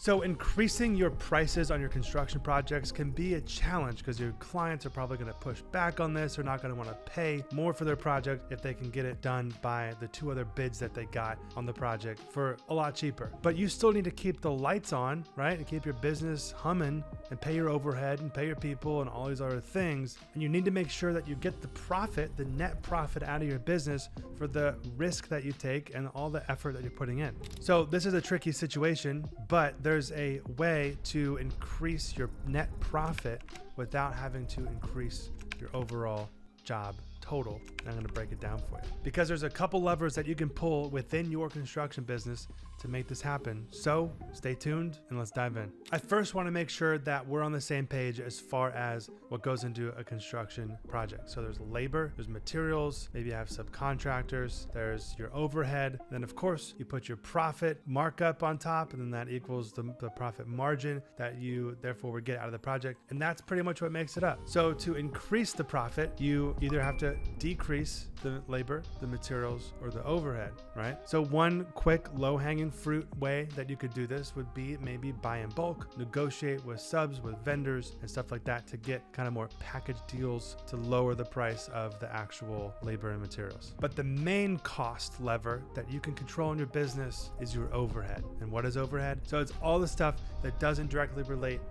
So increasing your prices on your construction projects can be a challenge because your clients are probably going to push back on this. They're not going to want to pay more for their project if they can get it done by the 2 other bids that they got on the project for a lot cheaper. But you still need to keep the lights on, right? And keep your business humming and pay your overhead and pay your people and all these other things. And you need to make sure that you get the profit, the net profit out of your business for the risk that you take and all the effort that you're putting in. So this is a tricky situation, but there's a way to increase your net profit without having to increase your overall job total. And I'm going to break it down for you because there's a couple levers that you can pull within your construction business to make this happen. So stay tuned and let's dive in. I first want to make sure that we're on the same page as far as what goes into a construction project. So there's labor, there's materials, maybe you have subcontractors, there's your overhead. Then of course you put your profit markup on top, and then that equals the profit margin that you therefore would get out of the project. And that's pretty much what makes it up. So to increase the profit, you either have to decrease the labor, the materials, or the overhead, right? So one quick low-hanging fruit way that you could do this would be maybe buy in bulk, negotiate with subs, with vendors and stuff like that to get kind of more package deals to lower the price of the actual labor and materials. But the main cost lever that you can control in your business is your overhead. And what is overhead? So it's all the stuff that doesn't directly relate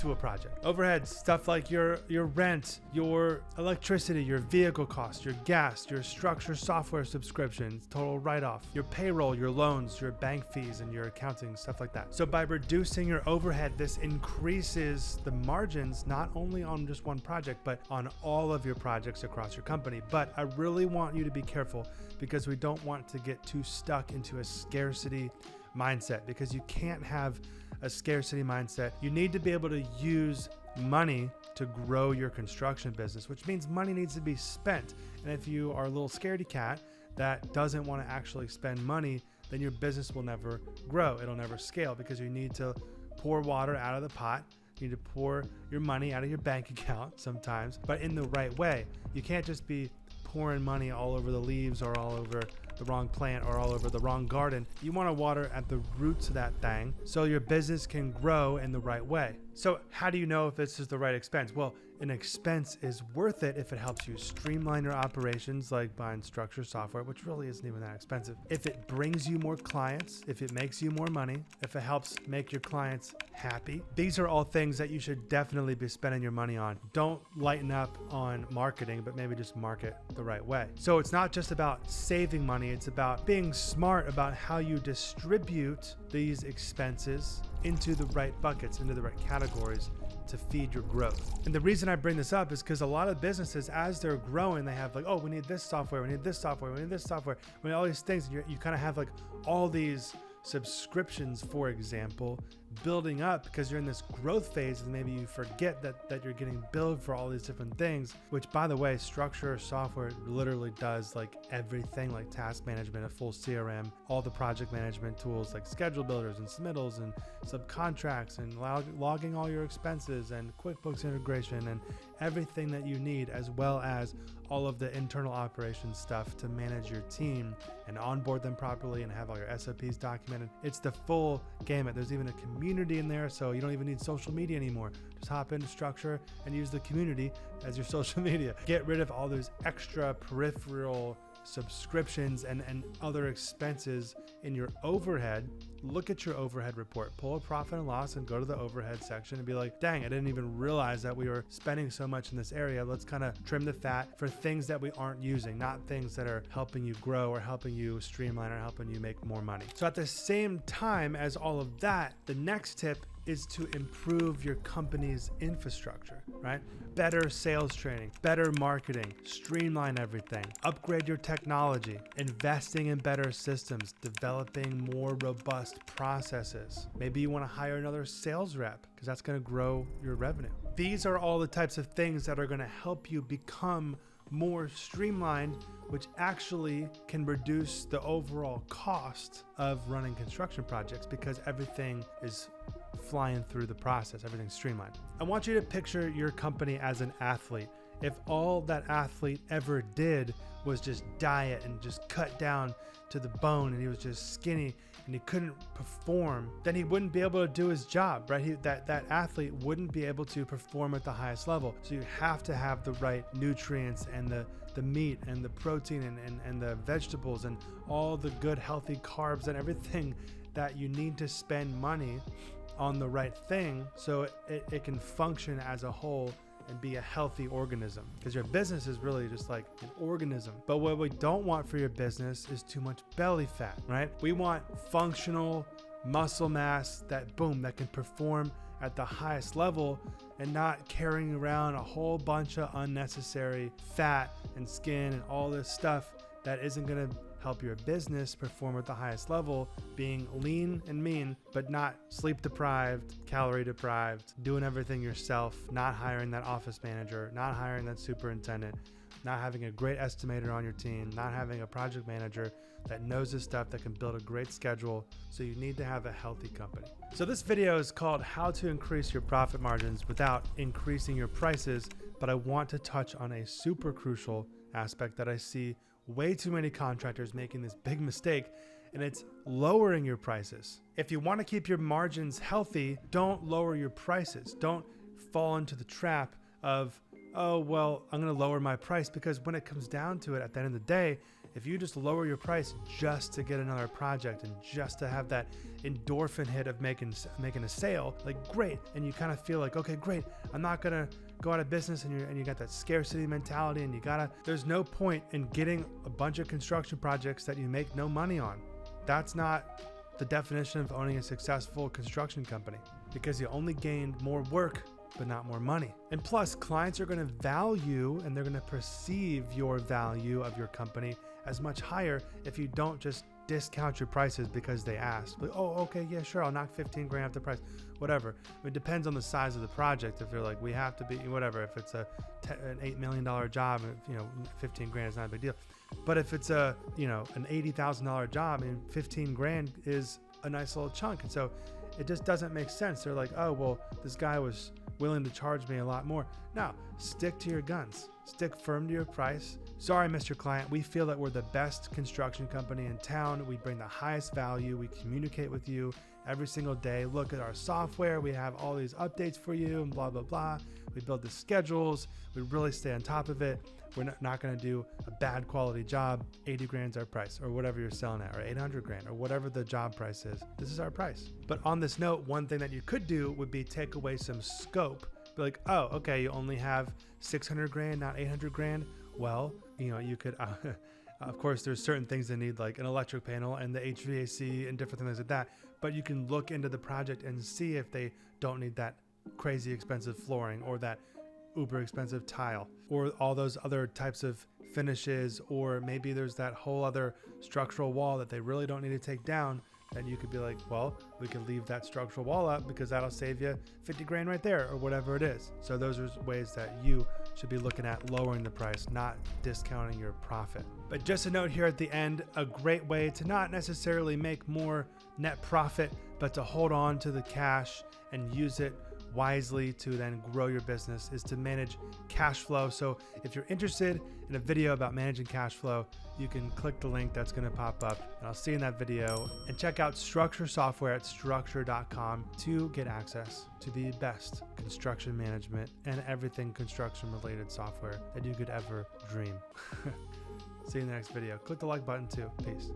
to a project. Overhead, stuff like your rent, your electricity, your vehicle cost, your gas, your structure software subscriptions, total write-off, your payroll, your loans, your bank fees, and your accounting, stuff like that. So by reducing your overhead, this increases the margins not only on just one project, but on all of your projects across your company. But I really want you to be careful because we don't want to get too stuck into a scarcity mindset, because you can't have a scarcity mindset. You need to be able to use money to grow your construction business, which means money needs to be spent. And if you are a little scaredy cat that doesn't want to actually spend money, then your business will never grow. It'll never scale because you need to pour water out of the pot. You need to pour your money out of your bank account sometimes, but in the right way. You can't just be pouring money all over the leaves or all over the wrong plant or all over the wrong garden. You want to water at the roots of that thing so your business can grow in the right way. So how do you know if this is the right expense? Well, an expense is worth it if it helps you streamline your operations, like buying structure software, which really isn't even that expensive. If it brings you more clients, if it makes you more money, if it helps make your clients happy, these are all things that you should definitely be spending your money on. Don't lighten up on marketing, but maybe just market the right way. So it's not just about saving money, it's about being smart about how you distribute these expenses into the right buckets, into the right categories to feed your growth. And the reason I bring this up is because a lot of businesses, as they're growing, they have like, oh, we need this software, we need this software, we need this software, we need all these things. And you kind of have like all these subscriptions, for example, building up because you're in this growth phase, and maybe you forget that you're getting billed for all these different things, which, by the way, structure software literally does like everything, like task management, a full CRM, all the project management tools like schedule builders and submittals and subcontracts and logging all your expenses and QuickBooks integration and everything that you need, as well as all of the internal operations stuff to manage your team and onboard them properly and have all your SOPs documented. It's the full gamut. There's even a community in there, so you don't even need social media anymore. Just hop into Structure and use the community as your social media. Get rid of all those extra peripheral subscriptions and other expenses in your overhead. Look at your overhead report, pull a profit and loss and go to the overhead section and be like, dang, I didn't even realize that we were spending so much in this area. Let's kind of trim the fat for things that we aren't using, not things that are helping you grow or helping you streamline or helping you make more money. So at the same time as all of that, the next tip is to improve your company's infrastructure, right? Better sales training, better marketing, streamline everything, upgrade your technology, investing in better systems, developing more robust processes. Maybe you want to hire another sales rep because that's going to grow your revenue. These are all the types of things that are going to help you become more streamlined, which actually can reduce the overall cost of running construction projects because everything is flying through the process, everything's streamlined. I want you to picture your company as an athlete, If all that athlete ever did was just diet and just cut down to the bone, and he was just skinny and he couldn't perform, then he wouldn't be able to do his job, right? That athlete wouldn't be able to perform at the highest level. So you have to have the right nutrients and the meat and the protein and the vegetables and all the good healthy carbs and everything that you need to spend money on the right thing so it can function as a whole and be a healthy organism, because your business is really just like an organism. But what we don't want for your business is too much belly fat, right? We want functional muscle mass that can perform at the highest level, and not carrying around a whole bunch of unnecessary fat and skin and all this stuff that isn't going to help your business perform at the highest level, being lean and mean, but not sleep deprived, calorie deprived, doing everything yourself, not hiring that office manager, not hiring that superintendent, not having a great estimator on your team, not having a project manager that knows this stuff, that can build a great schedule. So you need to have a healthy company. So this video is called How to Increase Your Profit Margins Without Increasing Your Prices, but I want to touch on a super crucial aspect that I see way too many contractors making this big mistake, and it's lowering your prices. If you want to keep your margins healthy, don't lower your prices. Don't fall into the trap of, oh, well, I'm going to lower my price, because when it comes down to it, at the end of the day, if you just lower your price just to get another project and just to have that endorphin hit of making a sale, like great, and you kind of feel like, okay, great, I'm not gonna go out of business, and you got that scarcity mentality, and there's no point in getting a bunch of construction projects that you make no money on. That's not the definition of owning a successful construction company, because you only gain more work but not more money. And plus, clients are going to value, and they're going to perceive your value of your company as much higher if you don't just discount your prices because they asked. Like, oh, okay, yeah, sure, I'll knock 15 grand off the price, whatever. It depends on the size of the project. If they're like, we have to be, whatever, if it's an $8 million job, 15 grand is not a big deal. But if it's an $80,000 job, and 15 grand is a nice little chunk. And so it just doesn't make sense. They're like, oh, well, this guy was willing to charge me a lot more. No, stick to your guns. Stick firm to your price. Sorry, Mr. Client, we feel that we're the best construction company in town. We bring the highest value. We communicate with you every single day. Look at our software. We have all these updates for you and blah, blah, blah. We build the schedules. We really stay on top of it. We're not going to do a bad quality job. 80 grand's our price, or whatever you're selling at, or 800 grand, or whatever the job price is. This is our price. But on this note, one thing that you could do would be take away some scope. Be like, oh, okay, you only have 600 grand, not 800 grand. Well, you could, of course, there's certain things that need like an electric panel and the HVAC and different things like that. But you can look into the project and see if they don't need that crazy expensive flooring, or that uber expensive tile, or all those other types of finishes, or maybe there's that whole other structural wall that they really don't need to take down. And you could be like, well, we could leave that structural wall up because that'll save you 50 grand right there, or whatever it is. So those are ways that you should be looking at lowering the price, not discounting your profit. But just a note here at the end, a great way to not necessarily make more net profit, but to hold on to the cash and use it wisely to then grow your business, is to manage cash flow. So if you're interested in a video about managing cash flow, you can click the link that's going to pop up, and I'll see you in that video. And check out Structure Software at structure.com to get access to the best construction management and everything construction related software that you could ever dream. See you in the next video. Click the like button too. Peace.